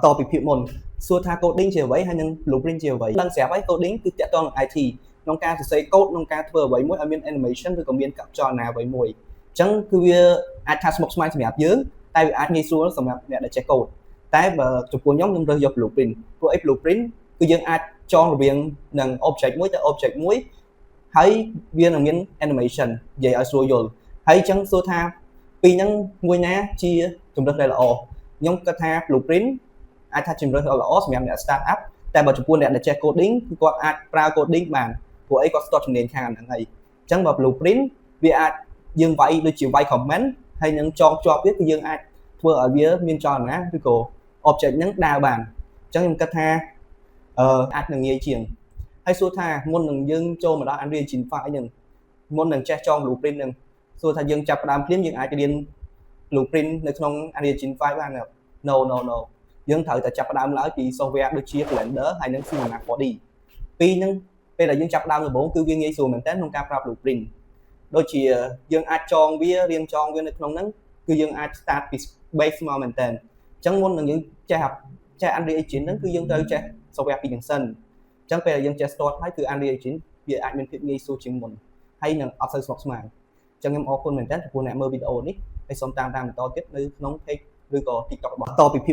តពីភាពមុនសួរថា coding ជាអ្វីហើយនឹង blueprint ជាអ្វីដឹងស្រាប់ហើយ coding គឺតាក់ទងនឹង IT ក្នុងការសរសេរ code ក្នុងការធ្វើអ្វីមួយឲ្យមាន animation ឬក៏មានចលនាអ្វីមួយអញ្ចឹងគឺវាអាចថាស្មុគស្មាញសម្រាប់យើងតែវាអាចងាយស្រួលសម្រាប់អ្នកដែលចេះ code តែបើចំពោះខ្ញុំរើសយក blueprint ព្រោះអី blueprint គឺយើងអាចចងរវាងនឹង object មួយទៅ object មួយហើយវានឹងមាន animation និយាយឲ្យស្រួលយល់ហើយអញ្ចឹងសួរថាពីរហ្នឹងមួយណាជាជំរើសដែលល្អខ្ញុំគិតថា blueprint អាចថាជំរើសល្អសម្រាប់អ្នក start up តែបើចំពោះអ្នកដែលចេះ coding គឺគាត់អាចប្រើ coding បានព្រោះអីគាត់ស្ទាត់ជំនាញខាងហ្នឹងហើយអញ្ចឹងបើ blueprint វាអាចយើងវាយដូចជាវាយ comment ហើយនឹងចងជាប់វាគឺយើងអាចធ្វើឲ្យវាមានចលនាឬក៏ object ហ្នឹងដើរបានអញ្ចឹងខ្ញុំគិតថាអាចនឹងងាយជាងហើយសួរថាមុននឹងយើងចូលមកដល់ Unreal Engine 5ហ្នឹងមុននឹងចេះចង blueprint ហ្នឹងសួរថាយើងចាប់ផ្ដើមភ្លាមយើងអាចរៀន blueprint នៅក្នុង Unreal Engine 5បាន No យើងត្រូវតែចាប់ផ្ដើមឡើយពី software ដូចជា Blender ហើយនិង Cinema 4D ពីរហ្នឹងពេលដែលយើងចាប់ផ្ដើមដំបូងគឺវាងាយស្រួលមែនតើក្នុងការប្រើ blueprint ដូចជាយើងអាចចងវារៀងចងវានៅក្នុងហ្នឹងគឺយើងអាច start ពី base មកមែនតើអញ្ចឹងមុននឹងយើងចេះ Unreal Engine ហ្នឹងគឺយើងត្រូវចេះ software ពីរហ្នឹងសិនអញ្ចឹងពេលដែលយើងចេះ start ហើយគឺ Unreal Engine វាអាចមានភាពងាយស្រួលជាងមុនហើយនឹងអត់សូវស្មុគស្មាញអញ្ចឹងខ្ញុំអរគុណមែនតើចំពោះអ្នកមើលវីដេអូនេះហើយសូមតាមបន្តទៀតនៅក្នុង page ឬក៏ TikTok របស់តពី